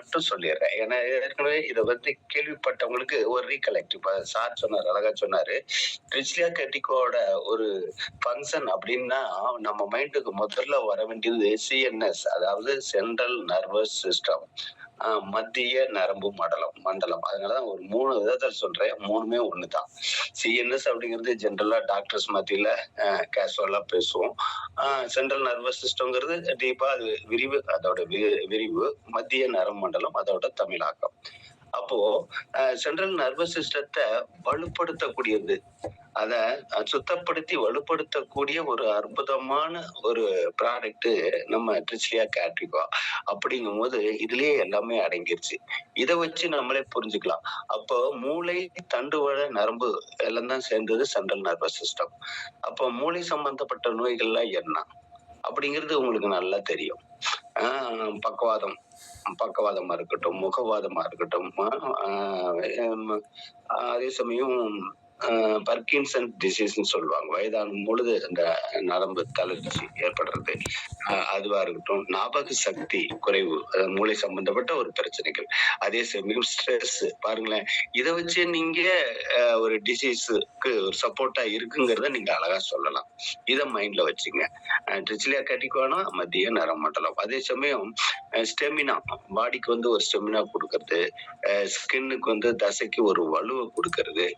மட்டும் சொல்லிடுறேன். ஏன்னா ஏற்கனவே இத பத்தி கேள்விப்பட்டவங்களுக்கு ஒரு ரீகலெக்ட். இப்ப சார் சொன்னாரு, அழகா சொன்னாரு. ட்ரிச்லியா கெட்டிக்கோட ஒரு ஃபங்ஷன் அப்டின்னா, நம்ம மைண்டுக்கு முதல்ல வர வேண்டியது சிஎன்எஸ், அதாவது சென்ட்ரல் நர்வஸ் சிஸ்டம். மத்திய நரம்பு மண்டலம். அதனால தான் ஒரு 3 விதத்துல சொல்றேன். 3மே ஒண்ணுதான். சிஎன்எஸ் அப்படிங்கிறது ஜெனரலா டாக்டர்ஸ் மத்தியில கேஷுவலா பேசுவோம். சென்ட்ரல் நர்வஸ் சிஸ்டம்ங்கிறது டீப்பா அது அதோட விரிவு. மத்திய நரம்பு மண்டலம் அதோட தமிழாக்கம். அப்போ சென்ட்ரல் நர்வஸ் சிஸ்டத்த வலுப்படுத்தக்கூடியது. அத சுத்தப்படுத்தி வலுப்படுத்தக்கூடிய ஒரு அற்புதமான ஒரு ப்ராடக்ட் நம்ம ட்ரிச்லியா கேட்ரிகா. அப்படிங்கும்போது இதுலயே எல்லாமே அடங்கிருச்சு. இத வச்சு நம்மளே புரிஞ்சுக்கலாம். அப்போ மூளை, தண்டுவட நரம்பு எல்லாம் தான் சேர்ந்தது சென்ட்ரல் நர்வஸ் சிஸ்டம். அப்போ மூளை சம்பந்தப்பட்ட நோய்கள்லாம் என்ன? அப்படிங்கிறது உங்களுக்கு நல்லா தெரியும். ஆ பக்கவாதம் பக்கவாதமா இருக்கட்டும், முகவாதமா இருக்கட்டும், அதே சமயம் பர்கின்சன் டிசீஸ்ன்னு சொல்லுவாங்க. வயதாகும் பொழுது அந்த நரம்பு தளர்ச்சி ஏற்படுறது. அதுவா இருக்கட்டும், ஞாபக சக்தி குறைவு, மூளை சம்பந்தப்பட்ட ஒரு பிரச்சனைகள். அதே சமயம் ஸ்ட்ரெஸ் பாருங்களேன். இத வச்சு நீங்க ஒரு டிசீஸ்க்கு ஒரு சப்போர்ட்டா இருக்குங்கிறத நீங்க அழகா சொல்லலாம். இத மைண்ட்ல வச்சுங்க. ட்ரிச்லியா கட்டிக்கோனா மத்திய நரம்பு. அதே சமயம் ஸ்டெமினா, பாடிக்கு வந்து ஒரு ஸ்டெமினா குடுக்கறது. ஸ்கின்னுக்கு வந்து தசைக்கு ஒரு வலுவ குடுக்கறது.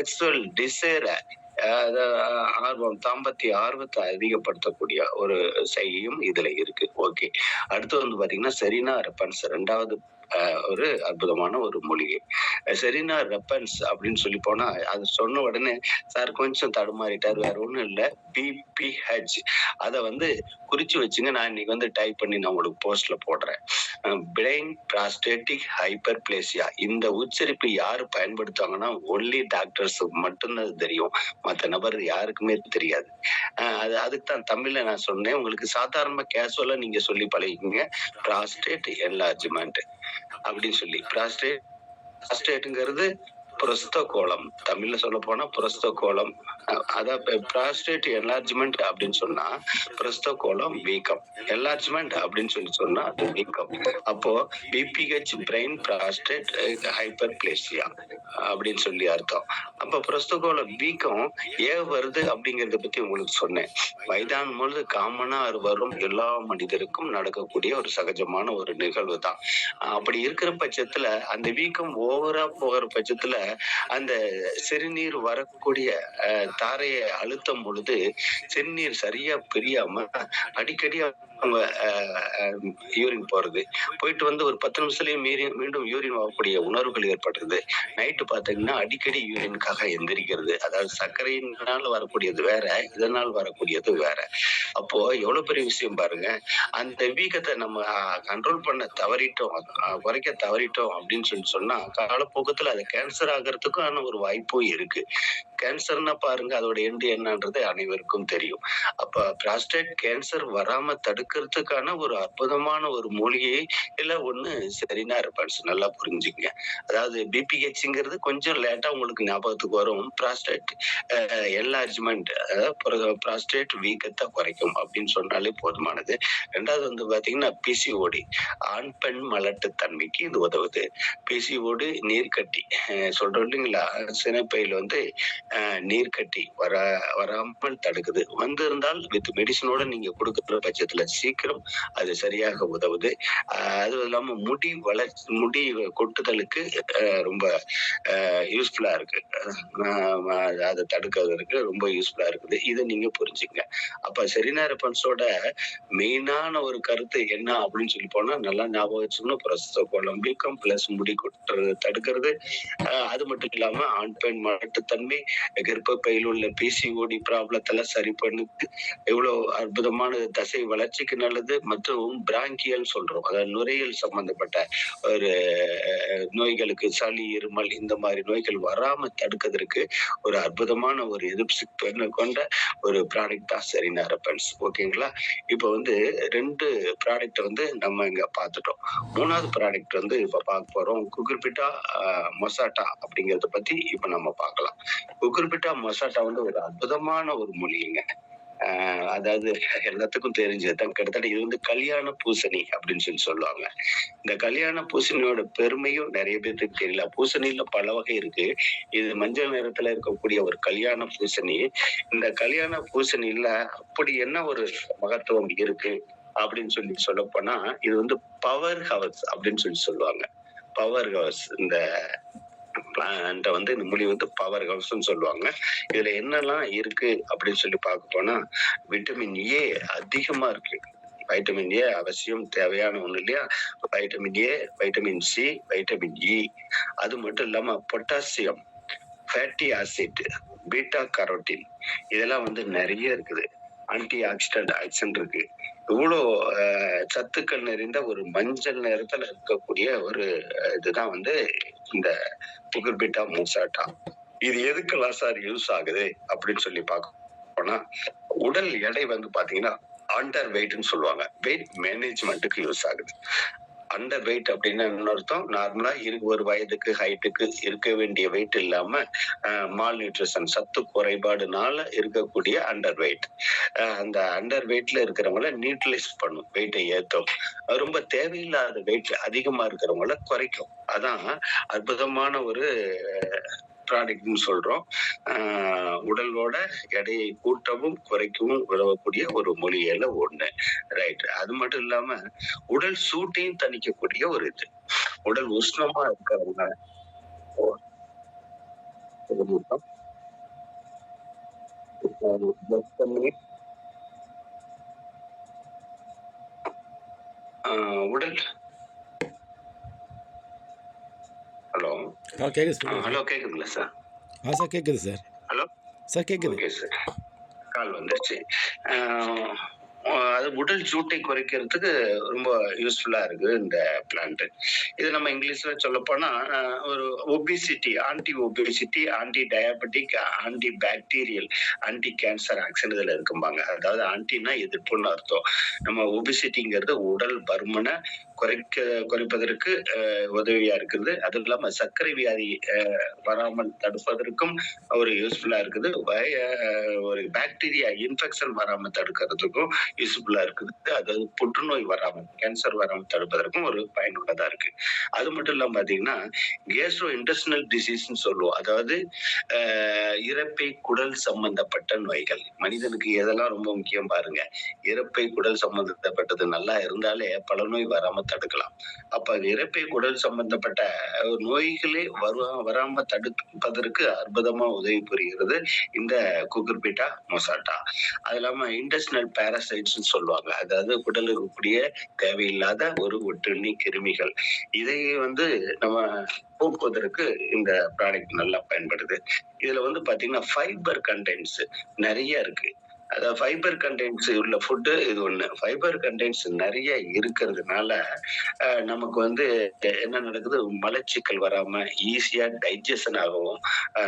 செக்ஸுவல் டிசைர ஆர்வம், தாம்பத்திய ஆர்வத்த அதிகப்படுத்தக்கூடிய ஒரு செய்கையும் இதுல இருக்கு. ஓகே. அடுத்து வந்து பாத்தீங்கன்னா, செரீனா ரெப்பன்ஸ் 2வது ஒரு அற்புதமான ஒரு மூலிகை. செரீனா ரெப்பன்ஸ் அப்படின்னு சொல்லி போனா, அது சொன்ன உடனே சார் கொஞ்சம் தடுமாறிட்டாரு. வேற ஒண்ணும் இல்ல. பிபிஹெச். அத வந்து குறிச்சு வச்சுங்க. நான் இன்னைக்கு வந்து டைப் பண்ணி நான் உங்களுக்கு போஸ்ட்ல போடுறேன். Benign prostatic hyperplasia. இந்த உச்சரிப்பு யாரு பயன்படுத்துவாங்கன்னா, ஒன்லி டாக்டர்ஸுக்கு மட்டும்தான் தெரியும். மத்த நபர் யாருக்குமே தெரியாது. அதுக்கு தான் தமிழ்ல நான் சொன்னேன். உங்களுக்கு சாதாரணமா கேஷுவலா நீங்க சொல்லி பழகிக்கங்க. பிராஸ்டேட் என்லார்ஜ்மென்ட் அப்படின்னு சொல்லி. பிராஸ்டேட்ங்கிறது புரஸ்தகோளம். தமிழ்ல சொல்லப்போனா புரஸ்தகோளம். அதான் பிராஸ்டேட் என்லார்ஜ்மென்ட் அப்படின்னு சொன்னா புரஸ்தகோளம் வீக்கம். என்லார்ஜ்மென்ட் அப்படின்னு சொன்னா அது வீக்கம். அப்போ பிபிஹெச் பிரெயின் பிராஸ்டேட் ஹைப்பர்பிளேசியா அப்படின்னு சொல்லி அர்த்தம். அப்ப புரஸ்தகோள வீக்கம் ஏன் வருது அப்படிங்கறத பத்தி உங்களுக்கு சொன்னேன். வயதான பொழுது காமனா வரும் எல்லா மனிதருக்கும் நடக்கக்கூடிய ஒரு சகஜமான ஒரு நிகழ்வு தான். அப்படி இருக்கிற பட்சத்துல அந்த வீக்கம் ஓவரா போகிற பட்சத்துல அந்த சிறுநீர் வரக்கூடிய தாரையை அழுத்தும் பொழுது சிறுநீர் சரியா பிரியாம அடிக்கடி அவங்க யூரின் போறது, போயிட்டு வந்து ஒரு 10 நிமிஷத்துலயே மீண்டும் யூரின் வரக்கூடிய உணர்வுகள் ஏற்படுறது. நைட்டு பாத்தீங்கன்னா அடிக்கடி யூரினுக்காக எந்திரிக்கிறது. அதாவது சர்க்கரையினால் வரக்கூடியது வேற, இதனால் வரக்கூடியது வேற. அப்போ எவ்வளவு பெரிய விஷயம் பாருங்க. அந்த வீக்கத்தை நம்ம கண்ட்ரோல் பண்ண தவறிட்டோம், குறைக்க தவறிட்டோம் அப்படின்னு சொன்னா காலப்போக்கத்துல அது கேன்சர் ஆகிறதுக்கான ஒரு வாய்ப்பும் இருக்கு. கேன்சர்னா பாருங்க, அதோட எண்டு என்னன்றது அனைவருக்கும் தெரியும். அப்ப பிராஸ்டேட் கேன்சர் வராம தடுக்கிறதுக்கான ஒரு அற்புதமான ஒரு மூலிகை இல்ல ஒண்ணு செரீனா ரெப்பன்ஸ். நல்லா புரிஞ்சுக்கங்க. அதாவது பிபிஹெச்ங்கிறது கொஞ்சம் லேட்டா உங்களுக்கு ஞாபகத்துக்கு வரும். பிராஸ்டேட் என்லார்ஜ்மென்ட், அதாவது பிராஸ்டேட் வீக்கத்தை குறைக்கும் அப்படின்னு சொன்னாலே போதுமானது. 2வது வந்து பாத்தீங்கன்னா பிசிஓடி, ஆண் பெண் மலட்டுத்தன்மைக்கு இது உதவுது. பிசிஓடி நீர்க்கட்டி சொல்றோம் இல்லைங்களா, சினைப்பையில வந்து நீர்க்கட்டி வராமல் தடுக்குது. வந்திருந்தால் வித் மெடிசனோட நீங்க கொடுக்கிற பட்சத்துல சீக்கிரம் அது சரியாக உதவுது. அதுவும் இல்லாம முடி கொட்டுதலுக்கு ரொம்ப யூஸ்ஃபுல்லா இருக்கு. அதை தடுக்கிறதுக்கு ரொம்ப யூஸ்ஃபுல்லா இருக்குது. இதை நீங்க புரிஞ்சுங்க. அப்ப செரீனா ரெப்பன்ஸோட மெயினான ஒரு கருத்து என்ன அப்படின்னு சொல்லி போனா, நல்லா ஞாபகம் வச்சுக்கணும். புரஸ்தகோளம் வீக்கம் பிளஸ் முடி கொட்டுறது தடுக்கிறது. அது மட்டும் இல்லாம ஆண் பெண் மலட்டுத்தன்மை, கர்ப்பப்பையில் உள்ள பிசிஓடி ப்ராப்ளத்தெல்லாம் சரி பண்ணுது. எவ்வளவு அற்புதமான தசை வளர்ச்சிக்கு நல்லது. மற்றும் பிராங்கியல் சொல்றோம், அதாவது நுரையீரல் சம்பந்தப்பட்ட ஒரு நோய்களுக்கு, சளி, இருமல் இந்த மாதிரி நோய்கள் வராம தடுக்கிறதுக்கு ஒரு அற்புதமான ஒரு எதிர்ப்பு சக்தி கொண்ட ஒரு ப்ராடக்ட் தான் செரீனா ரெப்பன்ஸ். ஓகேங்களா? இப்ப வந்து 2 ப்ராடக்ட் வந்து நம்ம இங்க பார்த்துட்டோம். 3வது ப்ராடக்ட் வந்து இப்ப பார்க்க போறோம். குகுர்பிட்டா மொசாட்டா அப்படிங்கறத பத்தி இப்ப நம்ம பார்க்கலாம். குகுர்பிட்டா மொசாட்டா வந்து ஒரு அற்புதமான ஒரு மூலிகைங்க. அதாவது எல்லாத்துக்கும் தெரிஞ்சதுதான். கிட்டத்தட்ட இது வந்து கல்யாண பூசணி அப்படின்னு சொல்லுவாங்க. இந்த கல்யாண பூசணியோட பெருமையும் நெறைய பேத்துக்கு தெரியல. பூசணியில பல வகை இருக்கு. இது மஞ்சள் நிறத்துல இருக்கக்கூடிய ஒரு கல்யாண பூசணி. இந்த கல்யாண பூசணியில அப்படி என்ன ஒரு மகத்துவம் இருக்கு அப்படின்னு சொல்லப்போனா, இது வந்து பவர் ஹவுஸ் அப்படின்னு சொல்லுவாங்க. பவர் ஹவுஸ் இந்த பிளான்ட்ட வந்து இந்த மூலிகை வந்து பவர் ஹவுஸ்ன்னு சொல்லுவாங்க. இதுல என்னலாம் இருக்கு அப்படின்னு பார்க்க போனா, விட்டமின் ஏ அதிகமா இருக்கு. வைட்டமின் ஏ அவசியம் தேவையான ஒண்ணு இல்லையா? Vitamin A, vitamin C, vitamin E. அது மட்டும் இல்லாம potassium, fatty acid, beta carotene இதெல்லாம் வந்து நெறைய இருக்குது. ஆன்டி ஆக்ஸிடன்ட் ஆக்ஷன் இருக்கு. இவ்வளோ சத்துக்கள் நிறைந்த ஒரு மஞ்சள் நிறத்துல இருக்கக்கூடிய ஒரு இதுதான் வந்து இந்த குகுர்பிட்டா மோசாட்டா. இது எதுக்கெல்லாம் சார் யூஸ் ஆகுது அப்படின்னு பார்க்க போனா, உடல் எடை வந்து பாத்தீங்கன்னா அண்டர் வெயிட்ன்னு சொல்லுவாங்க. வெயிட் மேனேஜ்மெண்ட்டுக்கு யூஸ் ஆகுது. அண்டர் வெயிட் அப்படின்னா என்ன அர்த்தம்? நார்மலா ஒரு வயதுக்கு ஹைட்டுக்கு இருக்க வேண்டிய வெயிட் இல்லாம மால் நியூட்ரிஷன் சத்து குறைபாடுனால இருக்கக்கூடிய அண்டர் வெயிட். அந்த அண்டர் வெயிட்ல இருக்கிறவங்கள நியூட்ரலைஸ் பண்ணும், வெயிட்டை ஏத்தும். ரொம்ப தேவையில்லாத வெயிட் அதிகமா இருக்கிறவங்கள குறைக்கும். அதான் அற்புதமான ஒரு ப்ராடக்ட்னு சொல்றோம். உடலோட எடையை கூட்டவும் குறைக்கவும் உதவக்கூடிய ஒரு மூலிகையில ஒண்ணு. ரைட். அது மட்டும் இல்லாம உடல் சூட்டையும் தணிக்கக்கூடிய ஒரு இது. உடல் உஷ்ணமா இருக்கிறவங்க உடல் ஹலோ கேக்குது சார். ஹலோ கேக்குதுங்களா சார்? சார் கேக்குது சார். ஹலோ சார் கேக்குது. Okay sir. கால் வந்துருச்சு. அது உடல் சூட்டை குறைக்கிறதுக்கு ரொம்ப யூஸ்ஃபுல்லா இருக்கு இந்த பிளான்ட். இது நம்ம இங்கிலீஷ்ல சொல்லப்போனா ஒரு anti obesity, anti diabetic, anti bacterial, anti cancer action இதுல இருக்கும்பாங்க. அதாவது ஆன்டினா எதிர்ப்புன்னு அர்த்தம். நம்ம ஒபிசிட்டிங்கிறது உடல் பருமனை குறைப்பதற்கு உதவியா இருக்குது. அதுவும் இல்லாம சர்க்கரை வியாதி வராமல் தடுப்பதற்கும் ஒரு யூஸ்ஃபுல்லா இருக்குது. ஒரு பாக்டீரியா இன்ஃபெக்ஷன் வராம தடுக்கிறதுக்கும் யூஸ்ஃபுல்லா இருக்குது. அதாவது புற்றுநோய் வராமல், கேன்சர் வராமல் தடுப்பதற்கும் ஒரு பயனுள்ளதா இருக்கு. அது மட்டும் இல்லாம பாத்தீங்கன்னா கேஸ்ட்ரோ இன்டெஸ்டினல் டிசீஸ்ன்னு சொல்லுவோம். அதாவது இரைப்பை குடல் சம்பந்தப்பட்ட நோய்கள். மனிதனுக்கு எதெல்லாம் ரொம்ப முக்கியம் பாருங்க. இரைப்பை குடல் சம்பந்தப்பட்டது நல்லா இருந்தாலே பல நோய் வராம தடுக்கலாம். அப்ப இரைப்பை குடல் சம்பந்தப்பட்ட நோய்களே வராம தடுப்பதற்கு அற்புதமா உதவி புரிகிறது இந்த குகுர்பிட்டா மொசாட்டா. அது இல்லாம இன்டெஸ்டினல் பாராசைட்ஸ் சொல்லுவாங்க. அதாவது குடலுக்கு இருக்கக்கூடிய தேவையில்லாத ஒரு ஒட்டுண்ணி கிருமிகள். இதை வந்து நம்ம போக்குவதற்கு இந்த ப்ராடக்ட் நல்லா பயன்படுது. இதுல வந்து பாத்தீங்கன்னா ஃபைபர் கண்டென்ட்ஸ் நிறைய இருக்கு. அதாவது ஃபைபர் கண்டென்ட்ஸ் உள்ள ஃபுட்டு இது ஒண்ணு. ஃபைபர் கண்டென்ட்ஸ் நிறைய இருக்கிறதுனால நமக்கு வந்து என்ன நடக்குது, மலச்சிக்கல் வராம ஈஸியா டைஜஷன் ஆகவும்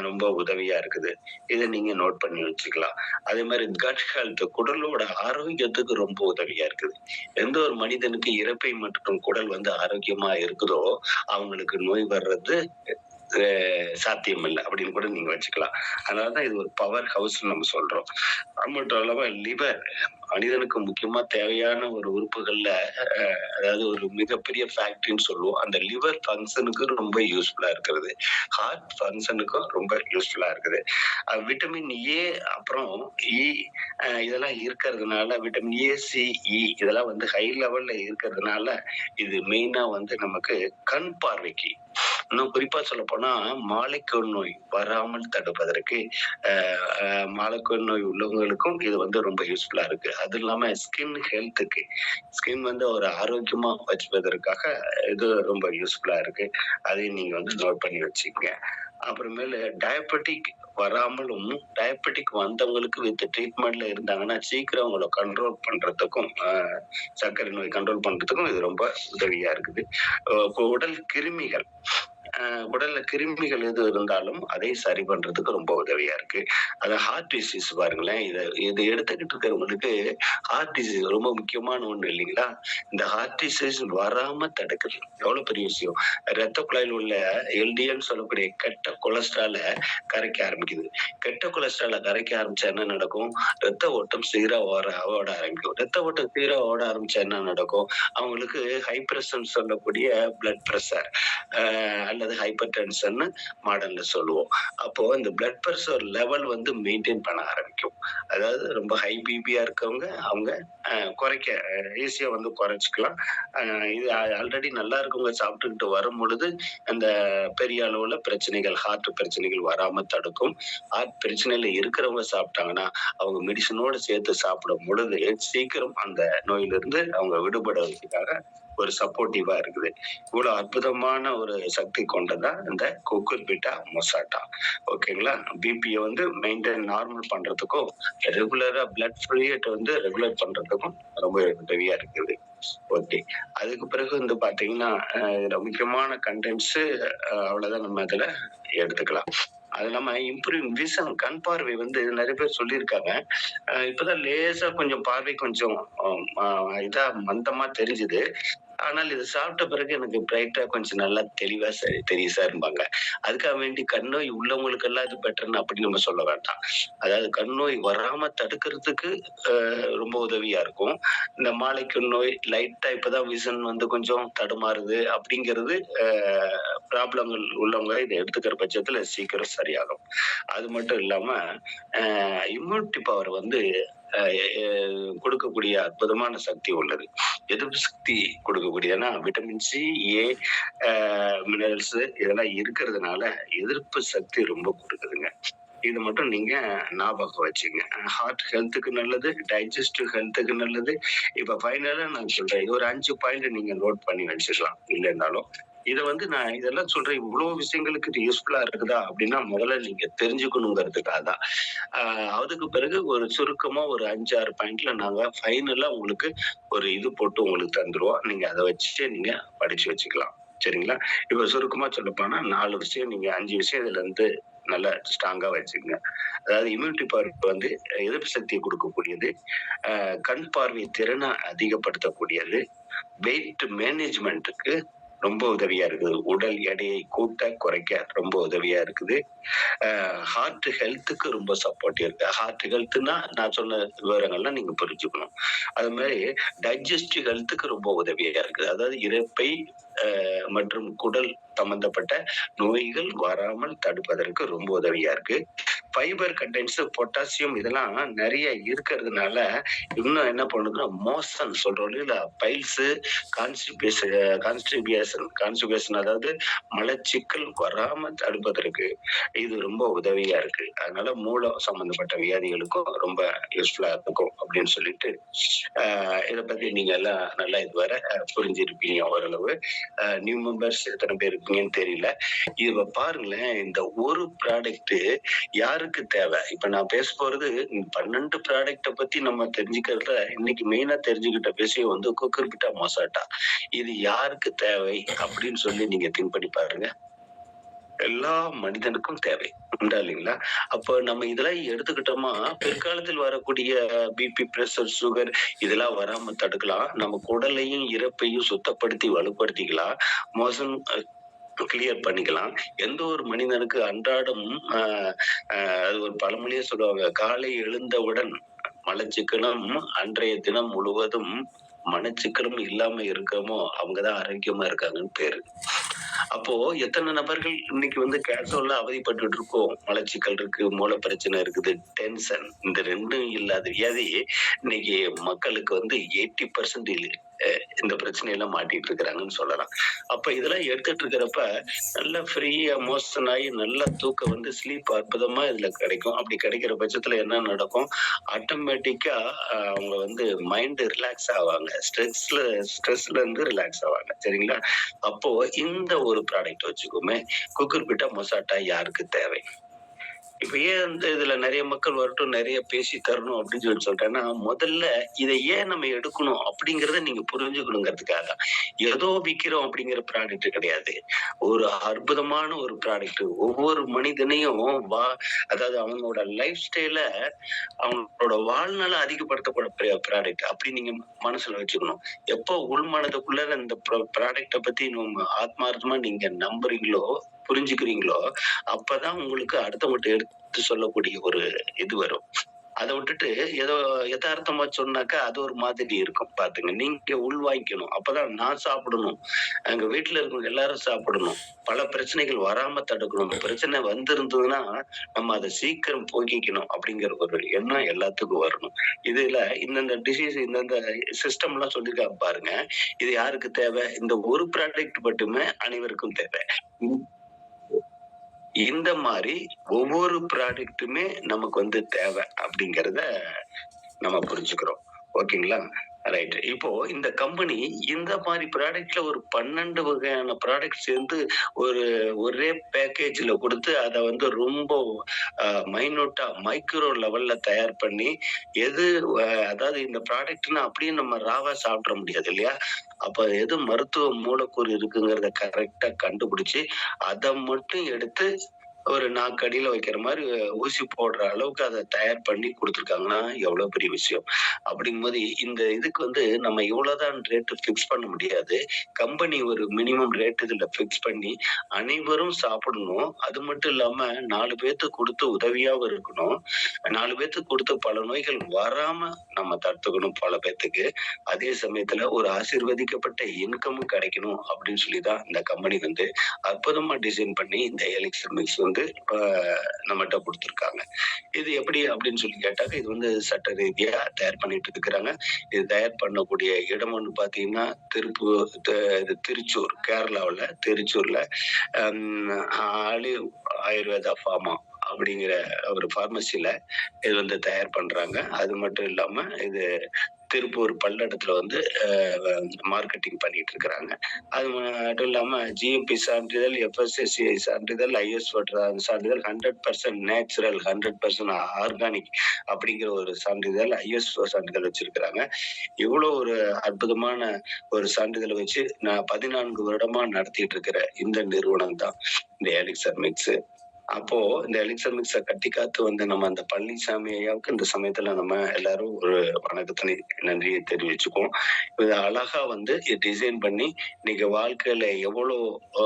ரொம்ப உதவியா இருக்குது. இதை நீங்க நோட் பண்ணி வச்சுக்கலாம். அதே மாதிரி கட் ஹெல்த், குடலோட ஆரோக்கியத்துக்கு ரொம்ப உதவியா இருக்குது. எந்த ஒரு மனிதனுக்கு இரைப்பை மற்றும் குடல் வந்து ஆரோக்கியமா இருக்குதோ அவங்களுக்கு நோய் வர்றது சாத்தியம் இல்லை அப்படின்னு கூட நீங்க வச்சுக்கலாம். அதனாலதான் இது ஒரு பவர் ஹவுஸ் நம்ம சொல்றோம். அது மட்டும் இல்லாம லிவர் மனிதனுக்கு முக்கியமா தேவையான ஒரு உறுப்புகள்ல அதாவது ஒரு மிகப்பெரிய ஃபேக்டரின்னு சொல்லுவோம். அந்த லிவர் ஃபங்க்ஷனுக்கு ரொம்ப யூஸ்ஃபுல்லா இருக்கிறது. ஹார்ட் ஃபங்க்ஷனுக்கும் ரொம்ப யூஸ்ஃபுல்லா இருக்குது. விட்டமின் ஏ அப்புறம் இ இதெல்லாம் இருக்கிறதுனால விட்டமின் ஏ, சி, இ இதெல்லாம் வந்து ஹை லெவல்ல இருக்கிறதுனால இது மெயினா வந்து நமக்கு கண் பார்வைக்கு, இன்னும் குறிப்பா சொல்ல போனா மாலைக்கண் நோய் வராமல் தடுப்பதற்கு மாலைக்கண் நோய் உள்ளவங்களுக்கும் இது வந்து ரொம்ப யூஸ்ஃபுல்லா இருக்கு. அது இல்லாம ஸ்கின் ஹெல்த்துக்கு, ஸ்கின் வந்து ஒரு ஆரோக்கியமா வச்சுப்பதற்காக இது ரொம்ப யூஸ்ஃபுல்லா இருக்கு. அதையும் நீங்க வந்து நோட் பண்ணி வச்சுக்கங்க. அப்புறமேலு டயபெட்டிக் வராமலும், டயபெட்டிக் வந்தவங்களுக்கு வித் ட்ரீட்மெண்ட்ல இருந்தாங்கன்னா சீக்கிரம் அவங்கள கண்ட்ரோல் பண்றதுக்கும் சர்க்கரை நோய் கண்ட்ரோல் பண்றதுக்கும் இது ரொம்ப உதவியா இருக்குது. உடல் கிருமிகள் உடல்ல கிருமிகள் எது இருந்தாலும் அதை சரி பண்றதுக்கு ரொம்ப உதவியா இருக்கு. அது ஹார்ட் டிசீஸ் பாருங்களேன். இத எடுத்துக்கிட்டு இருக்கிறவங்களுக்கு ஹார்ட் டிசீஸ் ரொம்ப முக்கியமான ஒண்ணு இல்லைங்களா? இந்த ஹார்ட் டிசீஸ் வராம தடுக்குது. எவ்வளவு பெரிய விஷயம். ரத்த குழாயில் உள்ள எல்டிஎல்ன்னு சொல்லக்கூடிய கெட்ட கொலஸ்ட்ரால கரைக்க ஆரம்பிக்குது. கெட்ட கொலஸ்ட்ரால கரைக்க ஆரம்பிச்சா என்ன நடக்கும்? ரத்த ஓட்டம் சீரா ஓட ஆரம்பிக்கும். ரத்த ஓட்டம் சீரா ஓட ஆரம்பிச்சா என்ன நடக்கும்? அவங்களுக்கு ஹை பிரஷர்ன்னு சொல்லக்கூடிய பிளட் பிரஷர் அல்லது ஹைப்பர் டென்ஷன்னு மாடல்ல சொல்லுவோம். அப்போ இந்த பிளட் பிரஷர் லெவல் வந்து மெயின்டெயின் பண்ண ஆரம்பிக்கும். அதாவது ரொம்ப ஹை பிபியா இருக்கவங்க அவங்க குறைக்க ஈஸியா வந்து குறைச்சுக்கலாம். இது ஆல்ரெடி நல்லா இருக்கவங்க சாப்பிட்டுக்கிட்டு வரும் பொழுது அந்த பெரிய அளவுல பிரச்சனைகள் ஹார்ட் பிரச்சனைகள் வராம தடுக்கும். ஹார்ட் பிரச்சனையில இருக்கிறவங்க சாப்பிட்டாங்கன்னா அவங்க மெடிசனோட சேர்த்து சாப்பிடும் பொழுது சீக்கிரம் அந்த நோயிலிருந்து அவங்க விடுபடுறதுக்காக ஒரு சப்போர்ட்டிவா இருக்குது. இவ்வளவு அற்புதமான ஒரு சக்தி கொண்டதா இந்த குக்குர்பிட்டா மொசாட்டா. ஓகேங்களா? பிபிய வந்து மெயின்டெயின் நார்மல் பண்றதுக்கும், ரெகுலரா பிளட் ஃப்ளூயிட் வந்து ரெகுலேட் பண்றதுக்கும் ரொம்ப உதவியா இருக்குது. ஓகே. அதுக்கு பிறகு வந்து பாத்தீங்கன்னா, இதுல முக்கியமான கன்டென்ட்ஸ் அவ்வளவுதான் நம்ம இதுல எடுத்துக்கலாம். அது இல்லாம இம்ப்ரூவிங் விஷன் கண் பார்வை வந்து நெறைய பேர் சொல்லியிருக்காங்க. இப்பதான் லேசா கொஞ்சம் பார்வை கொஞ்சம் இதா மந்தமா தெரிஞ்சுது. ஆனால் இது சாப்பிட்ட பிறகு எனக்கு பிரைட்டா கொஞ்சம் நல்லா தெளிவா தெரியும் சார்ம்பாங்க. அதுக்காக வேண்டி கண் நோய் உள்ளவங்களுக்கெல்லாம் இது பெட்டர்ன்னு அப்படி நம்ம சொல்ல வேண்டாம். அதாவது கண் நோய் வராம தடுக்கிறதுக்கு ரொம்ப உதவியா இருக்கும். இந்த மாலைக்கண் நோய் லைட்டா இப்பதான் விஷன் வந்து கொஞ்சம் தடுமாறுது அப்படிங்கிறது ப்ராப்ளங்கள் உள்ளவங்க இதை எடுத்துக்கிற பட்சத்துல சீக்கிரம் சரியாகும். அது மட்டும் இல்லாம இம்யூனிட்டி பவர் வந்து கொடுக்கக்கூடிய அற்புதமான சக்தி உள்ளது. எதிர்ப்பு சக்தி கொடுக்கக்கூடியதுன்னா விட்டமின் சி, ஏ, மினரல்ஸ் இதெல்லாம் இருக்கிறதுனால எதிர்ப்பு சக்தி ரொம்ப கொடுக்குதுங்க. இது மட்டும் நீங்க ஞாபகம் வச்சுங்க. ஹார்ட் ஹெல்த்துக்கு நல்லது, டைஜஸ்டிவ் ஹெல்த்துக்கு நல்லது. இப்ப ஃபைனலா நான் சொல்றேன். இது ஒரு 5 பாயிண்ட் நீங்க நோட் பண்ணி வச்சுக்கலாம். இல்லைன்னாலும் இத வந்து நான் இதெல்லாம் சொல்றேன். இவ்வளவு விஷயங்களுக்கு இது யூஸ்ஃபுல்லா இருக்குதா அப்படின்னா முதல்ல நீங்க தெரிஞ்சுக்கணுங்கிறதுக்காக தான். அதுக்கு பிறகு ஒரு சுருக்கமா ஒரு 5, 6 பாயிண்ட்ல நாங்க ஃபைனலா உங்களுக்கு ஒரு இது போட்டு உங்களுக்கு தந்துருவோம். நீங்க அத வச்சுட்டு நீங்க படிச்சு வச்சுக்கலாம். சரிங்களா? இப்ப சுருக்கமா சொல்லப்போனா 4 விஷயம் நீங்க 5 விஷயம் இதுல இருந்து நல்லா ஸ்ட்ராங்கா வச்சுக்கங்க. அதாவது இம்யூனிட்டி பவர் வந்து எதிர்ப்பு சக்தியை கொடுக்கக்கூடியது, கண் பார்வை திறனை அதிகப்படுத்தக்கூடியது, வெயிட் மேனேஜ்மெண்ட்டுக்கு ரொம்ப உதவியா இருக்குது. உடல் எடையை கூட்ட குறைக்க ரொம்ப உதவியா இருக்குது. ஹார்ட் ஹெல்த்துக்கு ரொம்ப சப்போர்ட்டிவா இருக்கு. ஹார்ட் ஹெல்த்னா நான் சொன்ன விவரங்கள்லாம் நீங்க புரிஞ்சுக்கணும். அது மாதிரி டைஜஸ்டிவ் ஹெல்த்துக்கு ரொம்ப உதவியா இருக்குது. அதாவது இரைப்பை மற்றும் குடல் சம்பந்தப்பட்ட நோய்கள் வராமல் தடுப்பதற்கு ரொம்ப உதவியா இருக்கு. ஃபைபர் கண்டென்ட்ஸ், பொட்டாசியம் இதெல்லாம் நிறைய இருக்கிறதுனால இன்னும் என்ன பண்ணுதுன்னா மோஷன் சொல்றோம் இல்ல பைல்ஸ், கான்ஸ்டிபேஷன் அதாவது மலச்சிக்கல் வராம தடுப்பதற்கு இது ரொம்ப உதவியா இருக்கு. அதனால மூலம் சம்பந்தப்பட்ட வியாதிகளுக்கும் ரொம்ப யூஸ்ஃபுல்லா இருக்கும் அப்படின்னு சொல்லிட்டு இத பத்தி நீங்க எல்லாம் நல்லா இதுவரை புரிஞ்சிருப்பீங்க ஓரளவு. நியூ மெம்பர்ஸ் எத்தனை பேர் இருக்கீங்கன்னு தெரியல. இத பாருங்களேன், இந்த ஒரு ப்ராடக்ட் யாருக்கு தேவை? இப்ப நான் பேச போறது 12 ப்ராடக்ட பத்தி நம்ம தெரிஞ்சுக்கிறதுல இன்னைக்கு மெயினா தெரிஞ்சுக்கிட்ட விஷயம் வந்து குக்குர்பிட்டா மொசாட்டா. இது யாருக்கு தேவை அப்படின்னு சொல்லி நீங்க திங்க் பண்ணி பாருங்க. எல்லா மனிதனுக்கும் தேவை. உண்டா இல்லைங்களா? அப்ப நம்ம இதெல்லாம் எடுத்துக்கிட்டோமா பிற்காலத்தில் வரக்கூடிய பிபி, பிரஷர், சுகர் இதெல்லாம் வராம தடுக்கலாம். நம்ம குடலையும் இரைப்பையும் சுத்தப்படுத்தி வலுப்படுத்திக்கலாம். மோசம் கிளியர் பண்ணிக்கலாம். எந்த ஒரு மனிதனுக்கு அன்றாடம் அது ஒரு பழமொழியே சொல்லுவாங்க. காலை எழுந்தவுடன் மலச்சிக்கனம் அன்றைய தினம் முழுவதும் மனச்சிக்கலும் இல்லாம இருக்கமோ அவங்கதான் ஆரோக்கியமா இருக்காங்கன்னு பேரு. அப்போ எத்தனை நபர்கள் இன்னைக்கு வந்து கேன்சர்ல அவதிப்பட்டு இருக்கோம். மலச்சிக்கல் இருக்கு, மூளை பிரச்சனை இருக்குது, டென்ஷன் இந்த ரெண்டும் இல்லாத வியாதி இன்னைக்கு மக்களுக்கு வந்து 80% இந்த பிரச்சனையெல்லாம் மாட்டிட்டு இருக்கிறாங்கன்னு சொல்லலாம். அப்ப இதெல்லாம் எடுத்துட்டு இருக்கிறப்ப நல்லா ஃப்ரீயா மோஷன் ஆகி நல்லா தூக்கம் வந்து ஸ்லீப் அற்புதமா இதுல கிடைக்கும். அப்படி கிடைக்கிற பட்சத்துல என்ன நடக்கும்? ஆட்டோமேட்டிக்கா அவங்க வந்து மைண்ட் ரிலாக்ஸ் ஆவாங்க. ஸ்ட்ரெஸ்ல இருந்து ரிலாக்ஸ் ஆவாங்க. சரிங்களா? அப்போ இந்த ஒரு ப்ராடக்ட் வச்சுக்கோமே, குக்குர்பிட்டா மொசாட்டா யாருக்கு தேவை? இப்ப ஏன் வந்து இதுல நிறைய மக்கள் வரட்டும், நிறைய பேசி தரணும் அப்படின்னு சொல்லிட்டேன்னா, முதல்ல இத ஏன் நம்ம எடுக்கணும் அப்படிங்கிறத நீங்க புரிஞ்சுக்கணுங்கிறதுக்காக தான். ஏதோ விக்கிறோம் அப்படிங்கிற ப்ராடக்ட் கிடையாது. ஒரு அற்புதமான ஒரு ப்ராடக்ட். ஒவ்வொரு மனிதனையும் அதாவது அவங்களோட லைஃப் ஸ்டைல அவங்களோட வாழ்நாள அதிகப்படுத்தக்கூடிய ப்ராடக்ட். அப்படி நீங்க மனசுல வச்சுக்கணும். எப்போ உள் மனதுக்குள்ள இந்த ப்ராடக்ட்ட பத்தி நம்ம ஆத்மார்த்தமா நீங்க நம்புறீங்களோ, புரிஞ்சுக்கிறீங்களோ, அப்பதான் உங்களுக்கு அடுத்தவங்கட்ட எடுத்து சொல்லக்கூடிய ஒரு இது வரும். அத விட்டுட்டு ஏதோ எதார்த்தமா சொன்னாக்கா, அது ஒரு மாதிரி இருக்கும் பாத்துங்க. நீங்க உள்வாங்கிக்கணும். அப்பதான் நான் சாப்பிடணும். எங்க வீட்ல இருக்கவங்க எல்லாரும் சாப்பிடணும். பல பிரச்சனைகள் வராம தடுக்கணும். பிரச்சனை வந்திருந்ததுன்னா, நம்ம அத சீக்கிரம் போக்கிக்கணும் அப்படிங்கிற ஒரு எண்ணம் எல்லாத்துக்கும் வரணும். இதுல இந்தந்த டிசீஸ் இந்தந்த சிஸ்டம்லாம் சொல்லியிருக்காங்க பாருங்க. இது யாருக்கு தேவை? இந்த ஒரு ப்ராடக்ட் மட்டுமே அனைவருக்கும் தேவை. இந்த மாரி ஒவ்வொரு ப்ராடக்ட்டுமே நமக்கு வந்து தேவை அப்படிங்கிறத நம்ம புரிஞ்சுக்கிறோம். ஓகேங்களா? ரைட். இப்போ இந்த கம்பெனி இந்த மாரி ப்ராடக்ட்ல ஒரு 12 வகையான ப்ராடக்ட் சேர்ந்து ஒரு ஒரே பேக்கேஜ்ல குடுத்து அத வந்து ரொம்ப அ மைன்யூட்டா மைக்ரோ லெவல்ல தயார் பண்ணி எது அதாவது இந்த ப்ராடக்ட்ன்னா அப்படியே நம்ம ராவா சாப்பிட்ற முடியாது இல்லையா? அப்ப எது மருத்துவ மூலக்கூறு இருக்குங்கிறத கரெக்ட்டா கண்டுபிடிச்சு, அத மட்டும் எடுத்து ஒரு நாக்கடியில வைக்கிற மாரி ஊசி போடுற அளவுக்கு அத தயார் பண்ணி குடுத்துருக்காங்கன்னா, எவ்வளோ பெரிய விஷயம். அப்படிங்கும்போது இந்த இதுக்கு வந்து நம்ம இவ்வளோதான் ரேட் ஃபிக்ஸ் பண்ண முடியாது. கம்பெனி ஒரு மினிமம் ரேட் இதுல ஃபிக்ஸ் பண்ணி, அனைவரும் சாப்பிடணும். அது மட்டும் இல்லாம 4 பேத்துக்கு குடுத்து உதவியாவும் இருக்கணும். 4 பேத்துக்கு குடுத்து பல நோய்கள் வராம நம்ம தடுத்துக்கணும் பல பேத்துக்கு. அதே சமயத்துல ஒரு ஆசீர்வதிக்கப்பட்ட இன்கமும் கிடைக்கணும் அப்படின்னு சொல்லி தான் இந்த கம்பெனி வந்து அற்புதமா டிசைன் பண்ணி இந்த எலிக்ஸர் மிக்ஸ் வந்து இப்ப நம்மட்ட குடுத்துருக்காங்க. இது எப்படி அப்படின்னு சொல்லி கேட்டாக்க, இது வந்து சட்ட ரீதியா தயார் பண்ணிட்டு இருக்கிறாங்க. இது தயார் பண்ணக்கூடிய இடம் வந்து பார்த்தீங்கன்னா, இது திருச்சூர், கேரளாவுல திருச்சூர்ல அம் ஆலிவ் ஆயுர்வேதா ஃபார்மா அப்படிங்கிற ஒரு பார்மசில இது வந்து தயார் பண்றாங்க. அது மட்டும் இல்லாம இது திருப்பூர் பல்லடத்துல வந்து மார்க்கெட்டிங் பண்ணிட்டு இருக்கிறாங்க. அது மட்டும் இல்லாம ஜிஎம்பி சான்றிதழ், எஃப்எஸ்எஸ்சிஐ சான்றிதழ், ஐஎஸ் சான்றிதழ் 100% நேச்சுரல், 100% ஆர்கானிக் அப்படிங்கிற ஒரு சான்றிதழ், ஐஎஸ்ஓ சான்றிதழ் வச்சிருக்கிறாங்க. இவ்வளோ ஒரு அற்புதமான ஒரு சான்றிதழ வச்சு நான் 14 வருடமா நடத்திட்டு இருக்கிற இந்த நிறுவனம் தான் இந்த எலிக்ஸர் மிக்ஸ். அப்போ இந்த எலிக்ஸர் மிக்ஸ கட்டி காத்து வந்த நம்ம அந்த பழனிசாமி ஐயாவுக்கு இந்த சமயத்துல நம்ம எல்லாரும் ஒரு வணக்கத்தினை நன்றியை தெரிவிச்சுக்குவோம். இத அழகா வந்து டிசைன் பண்ணி இன்னைக்கு வாழ்க்கையில எவ்வளோ ஆ